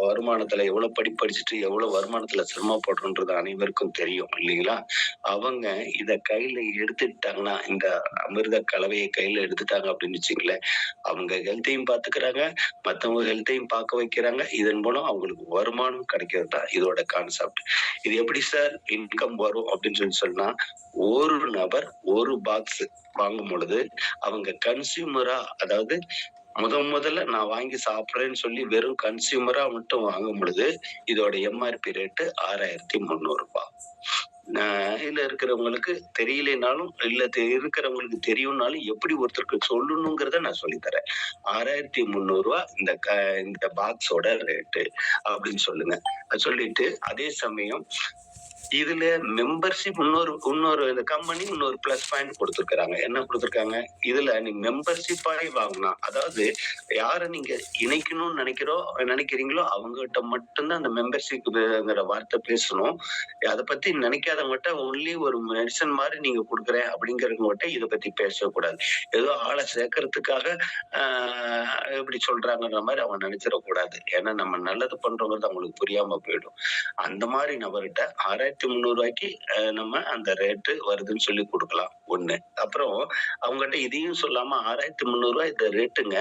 வருமானத்துல எவ்வளவு படிச்சுட்டு எவ்வளவு வருமானத்துல சிரமப்படுறோன்றது அனைவருக்கும் தெரியும் இல்லைங்களா? அவங்க இத கையில எடுத்துக்கிட்டாங்கன்னா, இந்த அமிர்த கலவைய கையில எடுத்துட்டாங்க அப்படின்னு வச்சுக்கங்களேன், அவங்க ஹெல்த்தையும் பாத்துக்கிறாங்க, மத்தவங்க ஹெல்த்தையும் பார்க்க வைக்கிறாங்க. இதன் மூலம் அவங்களுக்கு வருமானம் கிடைக்கிறது தான் இதோட கான்செப்ட். இது எப்படி சார் இன்கம் வரும் அப்படின்னு சொன்னா, ஒரு நபர் ஒரு பாக்ஸ் வாங்கும் பொழுது, அவங்க கன்சியூமரா அதாவது முதல்ல நான் வாங்கி சாப்பிடுறேன்னு சொல்லி வெறும் கன்சியூமரா மட்டும் வாங்கும் பொழுது, இதோட எம்ஆர்பி ரேட்டு ரூ. 6,300. இதுல இருக்கிறவங்களுக்கு தெரியலைனாலும், இல்ல இருக்கிறவங்களுக்கு தெரியும்னாலும் எப்படி ஒருத்தருக்கு சொல்லணுங்கிறத நான் சொல்லித் தரேன். ரூ. 6,300 இந்த பாக்ஸோட ரேட்டு அப்படின்னு சொல்லுங்க. சொல்லிட்டு அதே சமயம் இதுல மெம்பர்ஷிப் இன்னொரு இந்த கம்பெனி இன்னொரு பிளஸ் பாயிண்ட் குடுத்திருக்காங்க. என்ன குடுத்திருக்காங்க? இதுல நீ மெம்பர்ஷிப் ஆயி வாங்குனா, அதாவது யார நீங்க இணைக்கணும்னு நினைக்கிறீங்களோ அவங்ககிட்ட மட்டும் தான் அந்த மெம்பர்ஷிப்ங்கிற வார்த்தை பேசணும். அத பத்தி நினைக்காதவங்கட்ட ஒன்லி ஒரு மெடிசன் மாரி நீங்க குடுக்குறேன் அப்படிங்கிறவங்ககிட்ட இத பத்தி பேசக்கூடாது. ஏதோ ஆள சேர்க்கறதுக்காக ஆ இப்படி சொல்றாங்கன்ற மாரி அவங்க நினைச்சிடக்கூடாது. ஏன்னா நம்ம நல்லது பண்றோங்கிறது அவங்களுக்கு புரியாம போயிடும். அந்த மாரி நபர்கிட்ட ரூ. 6,300க்கு நம்ம அந்த ரேட்டு வருதுன்னு சொல்லி குடுக்கலாம். 1. அப்புறம் அவங்கட்ட இதையும் சொல்லாம ரூ. 6,300 இந்த ரேட்டுங்க.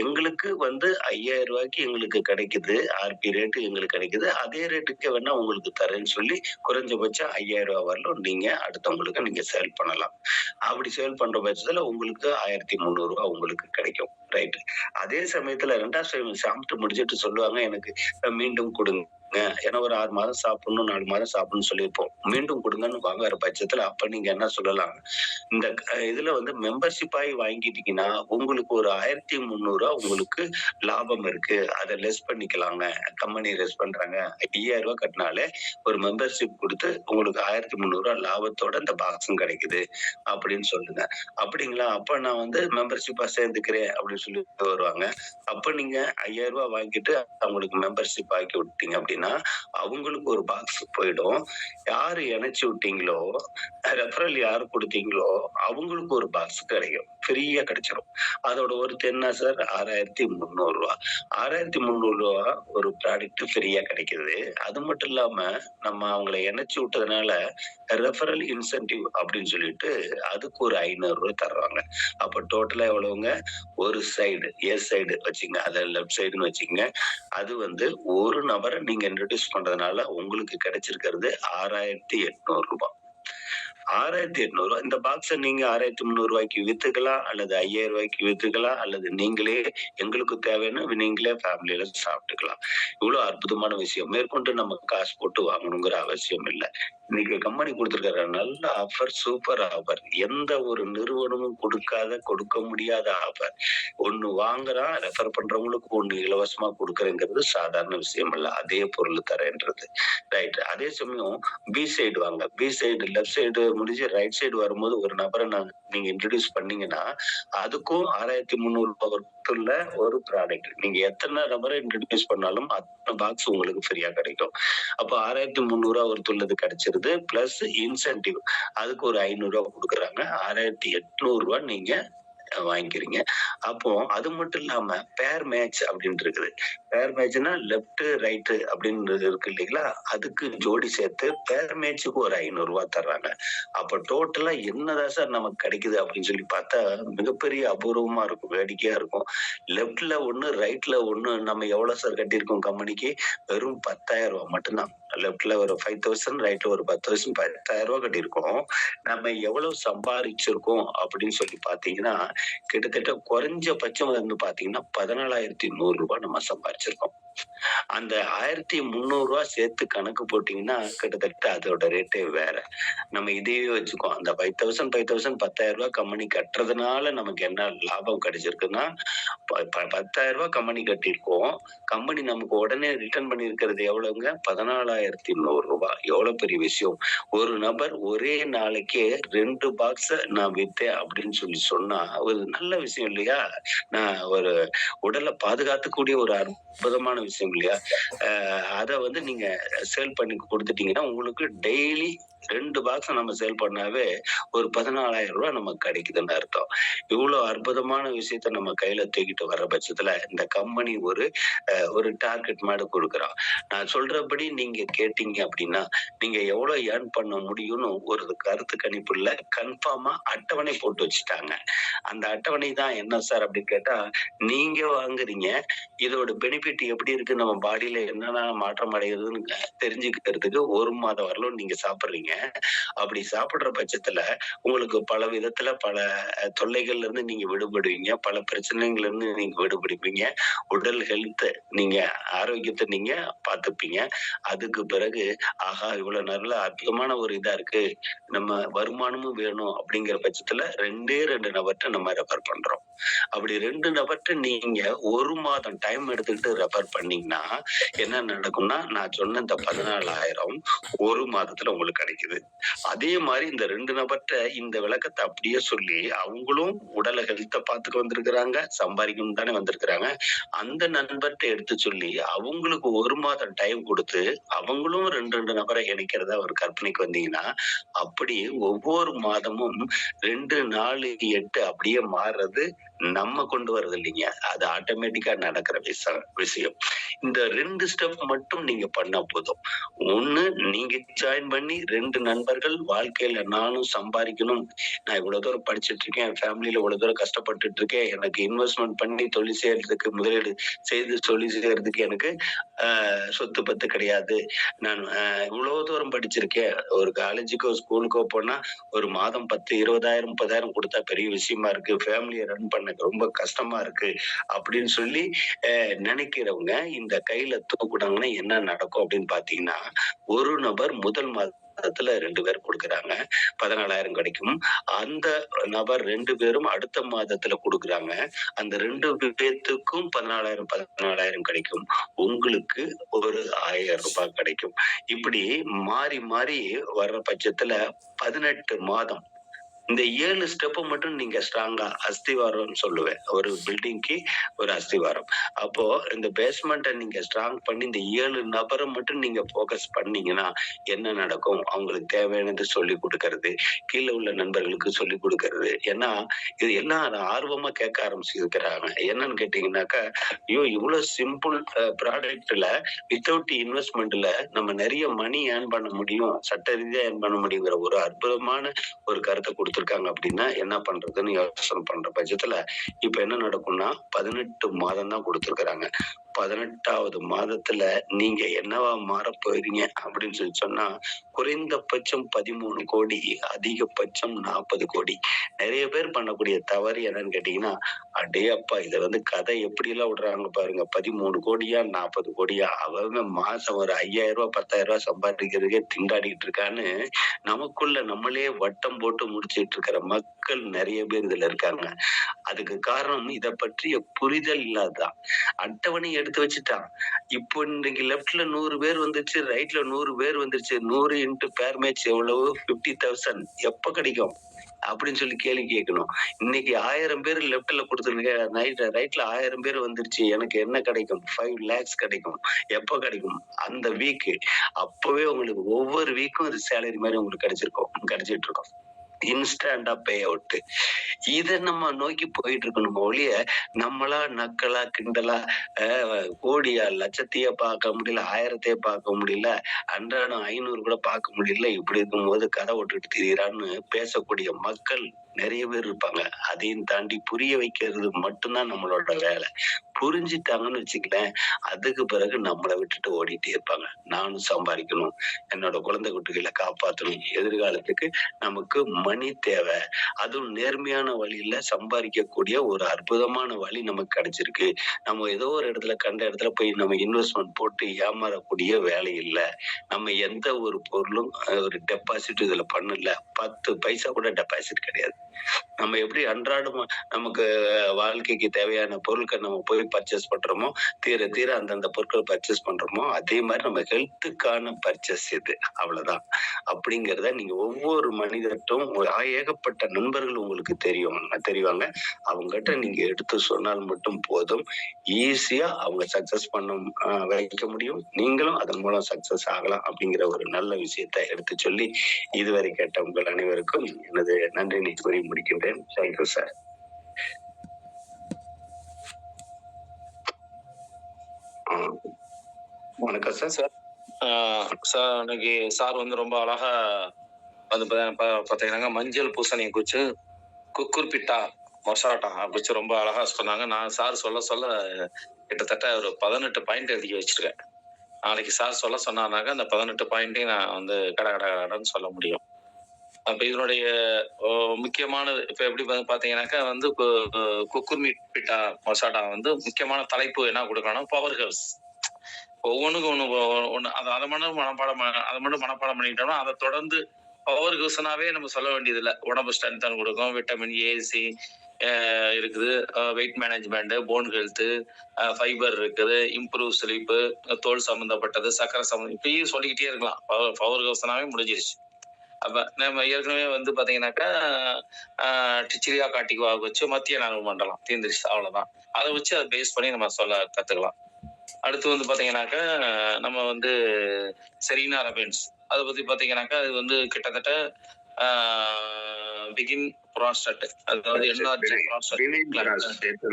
எங்களுக்கு வந்து ரூ. 5,000க்கு எங்களுக்கு கிடைக்குது. ஆர்பி ரேட்டு எங்களுக்கு கிடைக்குது. அதே ரேட்டுக்கே வேணா உங்களுக்கு தரேன்னு சொல்லி குறைஞ்சபட்சம் ரூ. 5,000 வரலும் நீங்க அடுத்தவங்களுக்கு நீங்க சேல் பண்ணலாம். அப்படி சேல் பண்ற பட்சத்துல உங்களுக்கு ரூ. 1,300 உங்களுக்கு கிடைக்கும். ரைட். அதே சமயத்துல 2வது சாப்பிட்டு முடிச்சுட்டு சொல்லுவாங்க, எனக்கு மீண்டும் குடுங்க. ஏன்னா ஒரு 6 மாதம் சாப்பிடணும், 4 மாதம் சாப்பிடணும்னு சொல்லியிருப்போம். மீண்டும் குடுங்கன்னு வாங்குற பட்சத்துல அப்ப நீங்க என்ன சொல்லலாம்? இந்த இதுல வந்து மெம்பர்ஷிப் ஆயி வாங்கிட்டீங்கன்னா, உங்களுக்கு ஒரு ரூ. 1,300 உங்களுக்கு லாபம் இருக்கு. அத லெஸ் பண்ணிக்கலாங்க. கம்பெனி லெஸ் பண்றாங்க. ரூ. 5,000 கட்டினாலே ஒரு மெம்பர்ஷிப் குடுத்து உங்களுக்கு ரூ. 1,300 லாபத்தோட இந்த பாக்ஸும் கிடைக்குது அப்படின்னு சொல்லுங்க. அப்படிங்களா? அப்ப நான் வந்து மெம்பர்ஷிப்பா சேர்ந்துக்கிறேன் அப்படின்னு சொல்லிட்டு வருவாங்க. அப்ப நீங்க ரூ. 5,000 வாங்கிட்டு அவங்களுக்கு மெம்பர்ஷிப் ஆக்கி விட்டீங்க அப்படின்னா, அவங்களுக்கு ஒரு பாக்ஸ் போயிடும். யாரு இணைச்சு விட்டீங்களோ, ரெஃபரல் யாரு குடுத்தீங்களோ, அவங்களுக்கு ஒரு பாக்ஸ் கிடைக்கும். ஃப்ரீயா கிடைச்சிரும். அதோட ஒர்த் என்ன சார்? ரூ. 6,300. ரூ. 6,300 ஒரு ப்ராடக்ட் ஃப்ரீயா கிடைக்குது. அது மட்டும் இல்லாம நம்ம அவங்கள இணைச்சு விட்டதுனால ரெஃபரல் இன்சென்டிவ் அப்படின்னு சொல்லிட்டு அதுக்கு ஒரு ரூ. 500 தர்றாங்க. அப்ப டோட்டலா எவ்வளவுங்க? ஒரு சைடு சைடு வச்சுக்கங்க. அத லெஃப்ட் சைடுன்னு வச்சுக்கங்க. அது வந்து ஒரு நபர நீங்க இன்ட்ரோடியூஸ் பண்றதுனால உங்களுக்கு கிடைச்சிருக்கிறது ரூ. 6,800. ரூ. 6,800 இந்த பாக்ஸ நீங்க ரூ. 6,300 வித்துக்கலாம், அல்லது ரூ. 5,000 வித்துக்கலாம், அல்லது நீங்களே எங்களுக்கு தேவைன்னு நீங்களே ஃபேமிலில சாப்பிட்டுக்கலாம். இவ்ளோ அற்புதமான விஷயம். மேற்கொண்டு நம்ம காசு போட்டு வாங்கணுங்கிற அவசியம் இல்ல. இன்னைக்கு கம்பெனி குடுத்திருக்கிற நல்ல ஆஃபர், சூப்பர் ஆஃபர். எந்த ஒரு நிறுவனமும் கொடுக்க முடியாத ஆஃபர். ஒண்ணு வாங்குறான், ரெஃபர் பண்றவங்களுக்கு ஒண்ணு இலவசமா குடுக்குறேங்கிறது சாதாரண விஷயம் இல்ல. அதே பொருள் தரேன்றது. ரைட். அதே சமயம் பி சைடு வாங்க. பி சைடு லெஃப்ட் சைடு முடிஞ்சு ரைட் சைடு வரும்போது ஒரு நபர நீங்க இன்ட்ரோடியூஸ் பண்ணீங்கன்னா, அதுக்கும் 6,300 ஒர்த்துள்ள ஒரு ப்ராடக்ட். நீங்க எத்தன நபர இன்ட்ரோடியூஸ் பண்ணாலும் அத்தன பாக்ஸ் உங்களுக்கு ஃப்ரீயா கிடைக்கும். அப்ப ரூ. 6,300 ஒர்த்துள்ளது கிடைச்சிருது. Plus incentive. அதுக்கு ஒரு ரூ. 500 குடுக்குறாங்க. ரூ. 6,800 நீங்க வாங்கிக்கிறீங்க. அப்போ அது மட்டும் இல்லாம பேர் மேட்ச் அப்படின்னு இருக்குது. பேர் மேட்ச்னா லெஃப்ட், ரைட் அப்படின்றது இருக்கு இல்லைங்களா? அதுக்கு ஜோடி சேர்த்து பேர் மேட்ச்க்கு ஒரு ரூ. 500 தர்றாங்க. அப்ப டோட்டலா என்னதான் சார் நமக்கு கிடைக்குது அப்படின்னு சொல்லி பார்த்தா, மிகப்பெரிய அபூர்வமா இருக்கும். வேடிக்கையா இருக்கும். லெஃப்ட்ல 1, ரைட்ல 1 நம்ம எவ்வளவு சார் கட்டியிருக்கோம் கம்பெனிக்கு? வெறும் ரூ. 10,000 மட்டும்தான். லெஃப்ட்ல ஒரு 5,000, ரைட்ல ஒரு 10,000 ரூ. 10,000 கட்டியிருக்கோம். நம்ம எவ்வளவு சம்பாரிச்சிருக்கோம் அப்படின்னு சொல்லி பார்த்தீங்கன்னா, கிட்டத்தட்ட குறைஞ்சபட்சம் வந்து பார்த்தீங்கன்னா, ரூ. 14,100 நம்ம சம்பாரிச்சிருக்கோம். அந்த ரூ. 1,300 சேர்த்து கணக்கு போட்டீங்கன்னா, கிட்டத்தட்ட அதோட ரேட்டே வேற. நம்ம இதையே வச்சுக்குவோம். அந்த 5,000 ரூ. 10,000 கம்பெனி கட்டுறதுனால நமக்கு என்ன லாபம் கிடைச்சிருக்குன்னா, ரூ. 10,000 கம்பெனி கட்டியிருக்கோம். கம்பெனி நமக்கு உடனே ரிட்டர்ன் பண்ணியிருக்கிறது எவ்வளவுங்க? ரூ. 14,100. எவ்வளவு பெரிய விஷயம். ஒரு நபர் ஒரே நாளைக்கே 2 பாக்ஸ நான் வித்தேன் அப்படின்னு சொல்லி சொன்னா, ஒரு நல்ல விஷயம் இல்லையா? நான் ஒரு உடல பாதுகாத்துக்கூடிய ஒரு அற்புதமான விஷயம் இல்லையா? அத வந்து நீங்க சேல் பண்ணி குடுத்துட்டீங்கன்னா, உங்களுக்கு டெய்லி 2 பாக்ஸ் நம்ம சேல் பண்ணாவே ஒரு ரூ. 14,000 நமக்கு கிடைக்குதுன்னு அர்த்தம். இவ்ளோ அற்புதமான விஷயத்த நம்ம கையில தூக்கிட்டு வர்ற பட்சத்துல, இந்த கம்பெனி ஒரு டார்கெட் மாரி குடுக்குறான். நான் சொல்றபடி நீங்க கேட்டீங்க அப்படின்னா, நீங்க எவ்வளோ ஏர்ன் பண்ண முடியும்னு ஒரு கருத்து கணிப்புல கன்ஃபார்மா அட்டவணை போட்டு வச்சுட்டாங்க. அந்த அட்டவணை தான் என்ன சார் அப்படின்னு கேட்டா, நீங்க வாங்குறீங்க. இதோட பெனிஃபிட் எப்படி இருக்கு நம்ம பாடியில என்னென்ன மாற்றம் அடையுதுன்னு தெரிஞ்சுக்கிறதுக்கு 1 மாதம் வரலும் நீங்க சாப்பிடுறீங்க. அப்படி சாப்பிடுற பட்சத்துல உங்களுக்கு பல விதத்துல பல தொல்லைகள்ல இருந்து நீங்க விடுபடுவீங்க. பல பிரச்சனைகள்ல இருந்து நீங்க விடுபடுவீங்க. உடல் ஹெல்த் நீங்க ஆரோக்கியத்த நீங்க பார்த்துப்பீங்க. அதுக்கு பிறகு ஆஹா! இவ்வளவு நல்ல அற்புதமான ஒரு இதா இருக்கு. நம்ம வருமானமும் வேணும் அப்படிங்கிற பட்சத்துல 2 நபர்ட்ட நம்ம ரெஃபர் பண்றோம். அப்படி 2 நபர்ட்ட நீங்க 1 மாதம் டைம் எடுத்துக்கிட்டு ரெஃபர் பண்ணீங்கன்னா, என்ன நடக்கும்னா, நான் சொன்ன இந்த 14,000 1 மாதத்துல உங்களுக்கு கிடைக்குது. அதே மாரி இந்த 2 நபர்ட்ட இந்த விளக்கத்த அப்படியே சொல்லி, அவங்களும் உடல ஹெல்த்த பார்த்துக்க வந்திருக்கிறாங்க. சம்பாரிக்கணும்னு தானே வந்திருக்கிறாங்க. அந்த நண்பர்ட்ட எடுத்து சொல்லி, அவங்களுக்கு 1 மாதம் டைம் குடுத்து, அவங்களும் 2 நபர இணைக்கிறதா ஒரு கற்பனைக்கு வந்தீங்கன்னா, அப்படி ஒவ்வொரு மாதமும் 2, 4, 8 அப்படியே மாறுறது நம்ம கொண்டு வர்றது இல்லைங்க. அது ஆட்டோமேட்டிக்கா நடக்கிற விஷயம். இந்த 2 ஸ்டெப் மட்டும் நீங்க பண்ணா போதும். 1 நீங்க ஜாயின் பண்ணி 2 நண்பர்கள் வாழ்க்கையில நானும் சம்பாரிக்கணும். நான் இவ்வளவு தூரம் படிச்சுட்டு இருக்கேன். என் ஃபேமிலில இவ்வளவு தூரம் கஷ்டப்பட்டுட்டு இருக்கேன். எனக்கு இன்வெஸ்ட்மென்ட் பண்ணி தொழில் செய்யறதுக்கு முதலீடு செய்து தொழில் செய்யறதுக்கு எனக்கு சொத்து பத்து கிடையாது. நான் இவ்வளவு தூரம் படிச்சிருக்கேன். ஒரு காலேஜுக்கோ, ஸ்கூலுக்கோ போனா ஒரு மாதம் 10, 20,000, 30,000 குடுத்தா பெரிய விஷயமா இருக்கு. ஃபேமிலிய ரன் பண்ண ரொம்ப கஷ்டமா இருக்கு. அப்படின்னு சொல்லி நினைக்கிறவங்க இந்த கையில தூக்குனாங்கன்னா என்ன நடக்கும் அப்படின்னு பாத்தீங்கன்னா, ஒரு நபர் முதல் மாதத்துல 2 பேர் குடுக்குறாங்க. 14,000 கிடைக்கும். அந்த நபர் 2 பேரும் அடுத்த மாதத்துல குடுக்குறாங்க. அந்த 2 பேத்துக்கும் 14,000 கிடைக்கும். உங்களுக்கு ஒரு ரூ. 1,000 கிடைக்கும். இப்படி மாறி, மாறி வர்ற பட்சத்துல 18 மாதம். இந்த 7 ஸ்டெப்ப மட்டும் நீங்க ஸ்ட்ராங்கா அஸ்திவாரம்னு சொல்லுவேன். ஒரு பில்டிங்க்கு ஒரு அஸ்திவாரம். அப்போ இந்த பேஸ்மெண்ட்ட நீங்க ஸ்ட்ராங் பண்ணி இந்த 7 நபர மட்டும் நீங்க ஃபோக்கஸ் பண்ணீங்கன்னா, என்ன நடக்கும்? அவங்களுக்கு தேவையானது சொல்லிக் குடுக்கறது, கீழ உள்ள நண்பர்களுக்கு சொல்லிக் குடுக்கறது. ஏன்னா, இது எல்லாம் ஆர்வமா கேட்க ஆரம்பிச்சிருக்கிறாங்க. என்னன்னு கேட்டீங்கன்னாக்கா, ஐயோ! இவ்ளோ சிம்பிள் ப்ராடக்ட்ல வித்தவுட் இன்வெஸ்ட்மென்ட்ல நம்ம நெறைய மணி ஏர்ன் பண்ண முடியும். சட்ட ரீதியா ஏர்ன் பண்ண முடியுங்கிற ஒரு அற்புதமான ஒரு கருத்த குடுத்திருக்காங்க அப்படின்னா, என்ன பண்றதுன்னு யோசனை பண்ற பட்சத்துல, இப்ப என்ன நடக்கும்னா 18 மாதம் தான் குடுத்திருக்கிறாங்க. 18வது மாதத்துல நீங்க என்னவா மாறப் போறீங்க அப்படின்னு சொன்னா, குறைந்தபட்சம் 13,00,00,000 அதிகபட்சம் 40,00,00,000. நெறைய பேர் பண்ணக்கூடிய தவறு என்னன்னு கேட்டீங்கன்னா, அடேயப்பா! இத வந்து கதை எப்படியெல்லாம் விடுறாங்க பாருங்க. 13,00,00,000 40,00,00,000 அவன் மாசம் ஒரு ரூ. 5,000 ரூ. 10,000 சம்பாதிக்கிறதுக்கே திண்டாடிட்டு இருக்கான்னு, நமக்குள்ள நம்மளே வட்டம் போட்டு முடிச்சிட்டு இருக்கிற மக்கள் நெறைய பேர் இதுல இருக்காங்க. அதுக்கு காரணம் இத பற்றிய புரிதல் இல்லாததான். அட்டவணை எடுத்து வச்சுட்டான். இப்போ இன்னைக்கு லெஃப்ட்ல 100 பேர் வந்துருச்சு, ரைட்ல 100 பேர் வந்துருச்சு. 100 இன்டு பேர் மேட்ச் எவ்வளவு? 50,000 எப்ப கிடைக்கும்? அப்படின்னு சொல்லி கேள்வி கேட்கணும். இன்னைக்கு 1000 பேர் லெஃப்ட்ல குடுத்துருங்க. ரைட்ல 1000 பேர் வந்துருச்சு. எனக்கு என்ன கிடைக்கும்? 5 லேக்ஸ் கிடைக்கும். எப்ப கிடைக்கும்? அந்த வீக். அப்பவே உங்களுக்கு ஒவ்வொரு வீக்கும் அது சேலரி மாரி உங்களுக்கு கிடைச்சிட்டு இருக்கும். இன்ஸ்டன்டா பே அவுட். இத நம்ம நோக்கி போயிட்டு இருக்கணுமே ஒழிய, நம்மளா நக்கலா, கிண்டலா கோடியா, லட்சத்தையே பார்க்க முடியல, 1000த்தையே பார்க்க முடியல, அன்றாடம் 500 கூட பார்க்க முடியல. இப்படி இருக்கும்போது கதை விட்டுட்டு திரியிறான்னு பேசக்கூடிய மக்கள் நெறைய பேர் இருப்பாங்க. அதையும் தாண்டி புரிய வைக்கிறது மட்டும் தான் நம்மளோட வேலை. புரிஞ்சுட்டாங்கன்னு வச்சுக்கங்களேன், அதுக்கு பிறகு நம்மள விட்டுட்டு ஓடிட்டே இருப்பாங்க. நானும் சம்பாரிக்கணும், என்னோட குழந்தை குட்டிகள காப்பாத்தணும், எதிர்காலத்துக்கு நமக்கு மணி தேவை. அதுவும் நேர்மையான வழியில சம்பாரிக்கக்கூடிய ஒரு அற்புதமான வழி நமக்கு கிடைச்சிருக்கு. நம்ம ஏதோ ஒரு இடத்துல கண்ட இடத்துல போய் நம்ம இன்வெஸ்ட்மென்ட் போட்டு ஏமாறக்கூடிய வேலை இல்ல. நம்ம எந்த ஒரு பொருளும் ஒரு டெபாசிட் இதுல பண்ணல. 10 பைசா கூட டெபாசிட் கிடையாது. நம்ம எப்படி அன்றாடம் நமக்கு வாழ்க்கைக்கு தேவையான பொருட்கள் நம்ம போய் பர்ச்சேஸ் பண்றோமோ, தீர தீர அந்தந்த பொருட்கள் பர்ச்சேஸ் பண்றோமோ, அதே மாரி நம்ம ஹெல்த்துக்கான பர்ச்சேஸ் இது. அவ்வளவுதான். அப்படிங்கிறத நீங்க ஒவ்வொரு மனிதர்ட்டும் ஏகப்பட்ட நண்பர்கள் உங்களுக்கு தெரிவாங்க. அவங்ககிட்ட நீங்க எடுத்து சொன்னால் மட்டும் போதும். ஈஸியா அவங்க சக்சஸ் பண்ண வைக்க முடியும். நீங்களும் அதன் மூலம் சக்சஸ் ஆகலாம் அப்படிங்கிற ஒரு நல்ல விஷயத்த எடுத்து சொல்லி, இதுவரை கேட்ட உங்கள் அனைவருக்கும் எனது நன்றினை கூறி முடிக்கின்றேன். Thank you sir. வணக்கம் சார். சார் இன்னைக்கு சார் வந்து ரொம்ப அழகா வந்து பாத்தீங்கன்னா மஞ்சள் பூசணியை குறிச்சு குக்குர்பிட்டா மொசாட்டா குறிச்சு ரொம்ப அழகா சொன்னாங்க. நான் சார் சொல்ல கிட்டத்தட்ட ஒரு 18 பாயிண்ட் எழுதி வச்சிருக்கேன். நாளைக்கு சார் சொன்னாங்க அந்த 18 பாயிண்ட்டையும் நான் வந்து கடன்னு சொல்ல முடியும். அப்ப இதனுடைய முக்கியமானது இப்ப எப்படி பாத்தீங்கன்னாக்கா வந்து குக்குர்மிட்டா மொசாட்டா வந்து முக்கியமான தலைப்பு என்ன கொடுக்கணும்? Power house. ஒவ்வொன்றுக்கும் ஒண்ணு அதை மட்டும் மனப்பாடம் பண்ணிட்டோம்னா அதை தொடர்ந்து பவர் ஹவுஸ்னாவே நம்ம சொல்ல வேண்டியது இல்லை. உடம்பு ஸ்ட்ரென்த் கொடுக்கும், விட்டமின் ஏ, சி இருக்குது, wait management, phone health, fibre இருக்குது, இம்ப்ரூவ் ஸ்லீப்பு, தோல் சம்பந்தப்பட்டது, சக்கரை சம்பந்தம், இப்பயும் சொல்லிக்கிட்டே இருக்கலாம். பவர் ஹவுஸ்னாவே முடிஞ்சிருச்சு. அப்ப நம்ம ஏற்கனவே வந்து பாத்தீங்கன்னாக்கா டிச்சிரியா காட்டிக்குவா வச்சு மத்திய நரம்பு மண்டலம் தீர்ந்துருச்சு. அவ்வளவுதான். அதை வச்சு அதை பேஸ் பண்ணி நம்ம சொல்ல கத்துக்கலாம். அடுத்து வந்து பாத்தீங்கன்னாக்கா நம்ம வந்து செரீனா ரபின்ஸ் அதை பத்தி பாத்தீங்கன்னாக்கா அது வந்து கிட்டத்தட்ட பிகின் ப்ராஸ்டட், அதாவது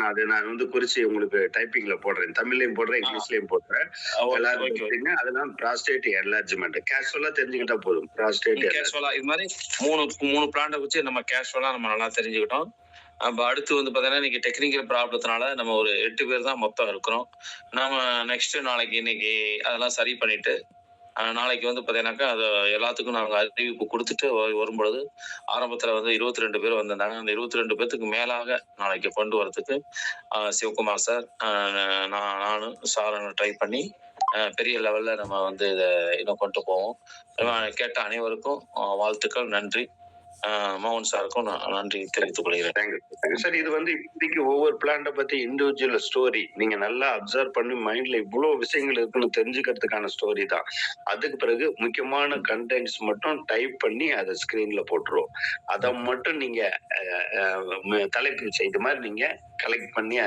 அது நான் வந்து குறிச்சு உங்களுக்கு டைப்பிங்ல போடுறேன், தமிழ்லயும் போடுறேன், இங்கிலீஷ்லயும் போடுறேன். அதெல்லாம் ப்ராஸ்டேட் என்லார்ஜ்மெண்ட் கேஷுவலா தெரிஞ்சுக்கிட்டா போதும். ப்ராஸ்டேட் கேஷுவலா இது மாதிரி மூணு பிளான்ட வச்சு நம்ம கேஷுவலா நம்ம நல்லா தெரிஞ்சுக்கிட்டோம். அப்ப அடுத்து வந்து பாத்தீங்கன்னா இன்னைக்கு டெக்னிக்கல் ப்ராப்ளத்தினால நம்ம ஒரு 8 பேர் தான் மொத்தம் இருக்கிறோம். நம்ம நெக்ஸ்ட் நாளைக்கு இன்னைக்கு அதெல்லாம் சரி பண்ணிட்டு நாளைக்கு வந்து பார்த்தீங்கன்னாக்கா, அது எல்லாத்துக்கும் நாங்க அறிவிப்பு குடுத்துட்டு வரும்பொழுது, ஆரம்பத்தில வந்து 22 பேர் வந்திருந்தாங்க. அந்த 22 பேத்துக்கு மேலாக நாளைக்கு கொண்டு வரதுக்கு சிவகுமார் சார், நானு, சாரும் ட்ரை பண்ணி, பெரிய லெவல்ல நம்ம வந்து இத இன்னும் கொண்டு போவோம். கேட்ட அனைவருக்கும் வாழ்த்துக்கள், நன்றி. மோகன் சாருக்கும் நான் நன்றி தெரிவித்துக் கொள்கிறேன். Thank you sir. இது வந்து இப்போதைக்கு ஒவ்வொரு பிளான்ட பத்தி இண்டிவிஜுவல் ஸ்டோரி நீங்க நல்லா அப்சர்வ் பண்ணி மைண்ட்ல இவ்வளவு விஷயங்கள் இருக்குன்னு தெரிஞ்சுக்கிறதுக்கான ஸ்டோரி தான். அதுக்கு பிறகு முக்கியமான கண்டென்ட்ஸ் மட்டும் டைப் பண்ணி அதை ஸ்கிரீன்ல போட்டுருவோம். அதை மட்டும் நீங்க தலைப்பு செய்த மாதிரி நீங்க கலெக்ட் பண்ணி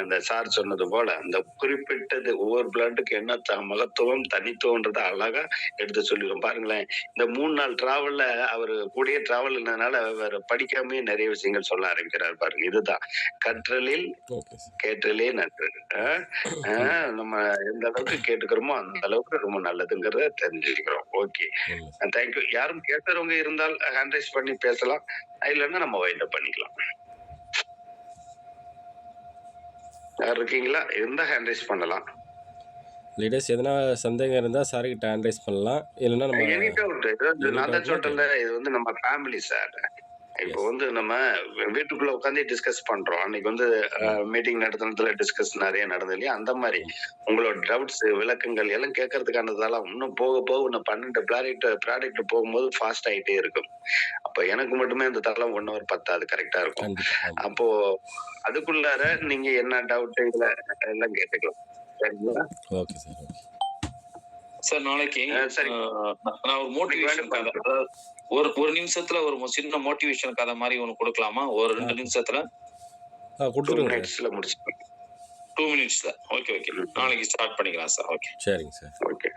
இந்த சார் சொன்னது போல அந்த குறிப்பிட்டது ஒவ்வொரு பிளான்ட்டுக்கு என்ன மகத்துவம் தனித்துவம்ன்றத அழகா எடுத்து சொல்லிடும். பாருங்களேன், இந்த 3 நாள் டிராவல்ல அவரு கூடயே டிராவல் இருந்ததுனால வேற படிக்காமயே நிறைய விஷயங்கள் சொல்ல ஆரம்பிக்கிறார் பாருங்க. இதுதான் கற்றலில் ஓகே சார். கேட்டலே நன்று. நம்ம எந்த அளவுக்கு கேட்டுக்கிறோமோ அந்த அளவுக்கு ரொம்ப நல்லதுங்கிறத தெரிஞ்சுக்கிறோம். Okay, thank you. யாரும் கேட்கறவங்க இருந்தால் ஹேண்ட் ரைஸ் பண்ணி பேசலாம், இல்லைன்னா நம்ம வைண்ட் அப் பண்ணிக்கலாம். யார் இருக்கீங்களா? இருந்தா ஹேண்ட் ரைஸ் பண்ணலாம். லீடர்ஸ் எதனா சந்தேகம் இருந்தால் சார்கிட்ட ஹேண்ட் ரைஸ் பண்ணலாம், இல்லைன்னா நம்ம எனி டவுட். நான் தான் சொல்றேன்ல, இது வந்து நம்ம ஃபேமிலி சார். இப்போ வந்து நம்ம வீட்டுக்குள்ள உட்காந்து டிஸ்கஸ் பண்றோம். அன்னைக்கு வந்து மீட்டிங் நடத்துனதுல டிஸ்கஸ் நிறைய நடந்தது இல்லையா? அந்த மாதிரி உங்களோட டவுட்ஸ், விளக்கங்கள் எல்லாம் கேட்கறதுக்கானதால இன்னும் போக போக இன்னும் 12 ப்ராடக்ட் போகும்போது ஃபாஸ்ட் ஆயிட்டே இருக்கும். அப்ப எனக்கு மட்டுமே இந்த தளம் 1 ஹவர் பத்தாது, கரெக்டா இருக்கும். அப்போ அதுக்குள்ளார நீங்க என்ன டவுட் இதுல எல்லாம் கேட்டுக்கலாம். சரிங்களா? Okay sir. ஓகே சார், நாளைக்கு சரி. நான் ஒரு மோட்டிவேஷன் கதை, அதாவது ஒரு நிமிஷத்துல ஒரு சின்ன மோட்டிவேஷன் கதை மாதிரி ஒண்ணு கொடுக்கலாமா? ஒரு 2 நிமிஷத்துல கொடுத்துருங்க. 2 மினிட்ஸ்ல முடிச்சுக்கலாம். 2 மினிட்ஸ்ல. ஓகே. நாளைக்கு ஸ்டார்ட் பண்ணிக்கலாம் சார். ஓகே, சரிங்க sir. Okay,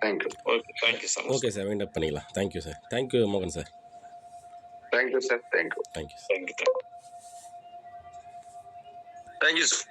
thank you. Okay, thank you sir. Okay sir, wind up பண்ணிக்கலாம். Thank you sir. தேங்க்யூ மோகன் sir. Thank you sir. Thank you. Thank you. Thank you sir.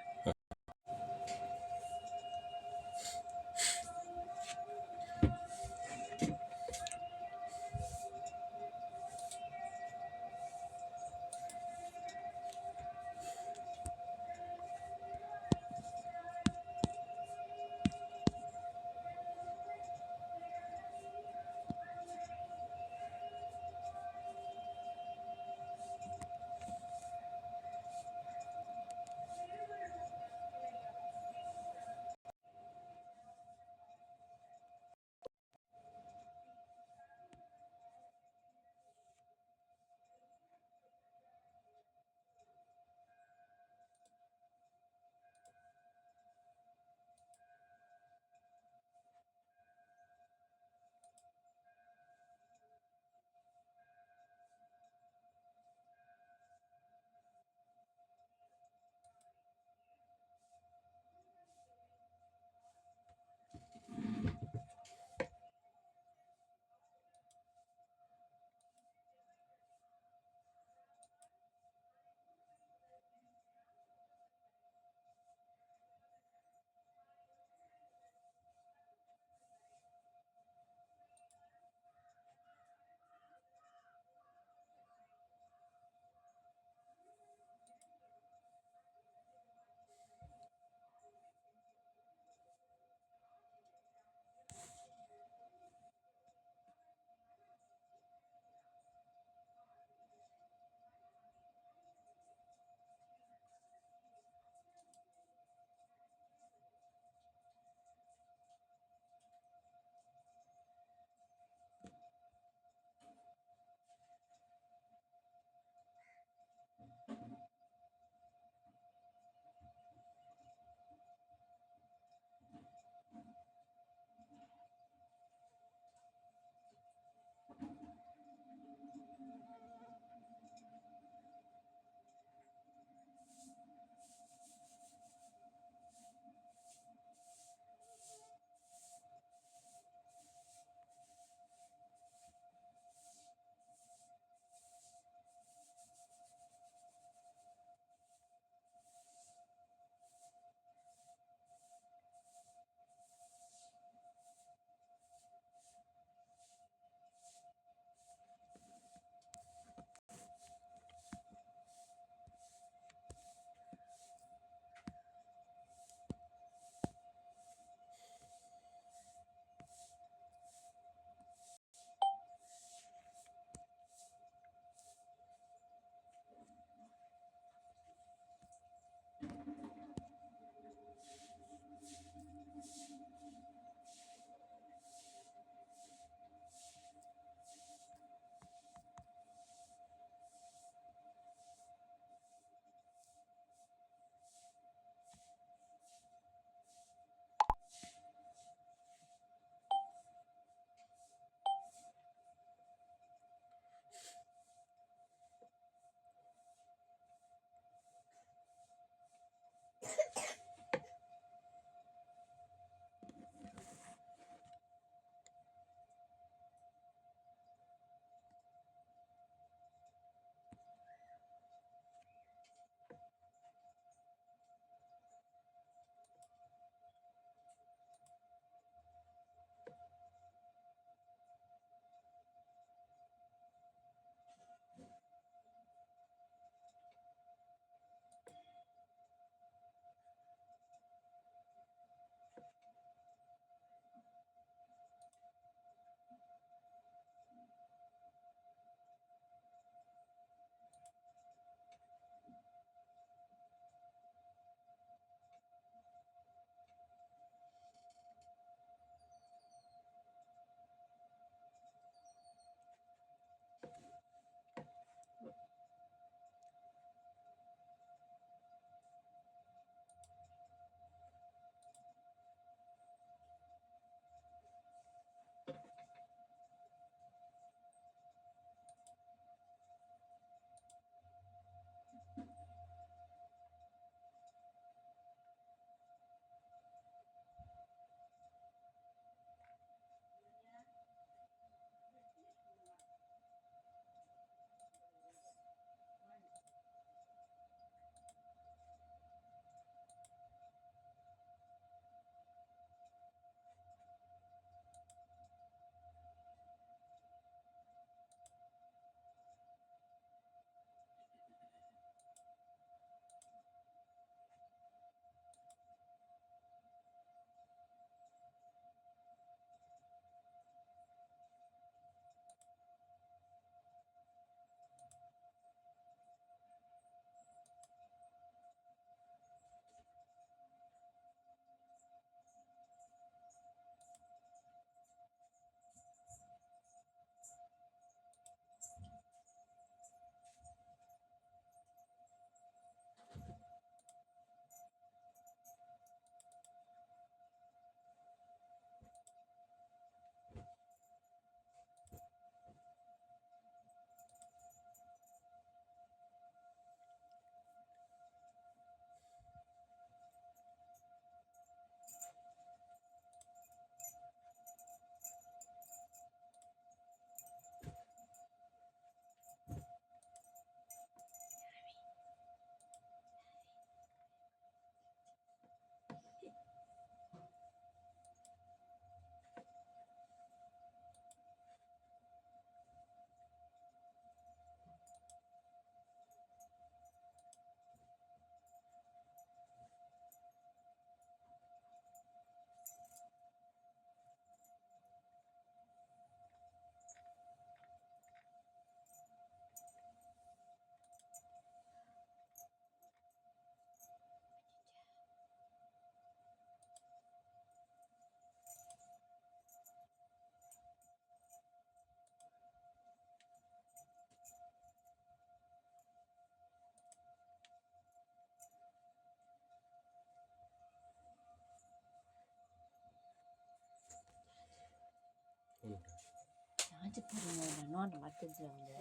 அச்சு பாருங்க நான் மத்தது அவங்க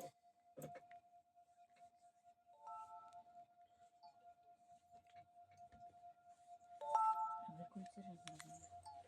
குளிச்சிருக்காங்க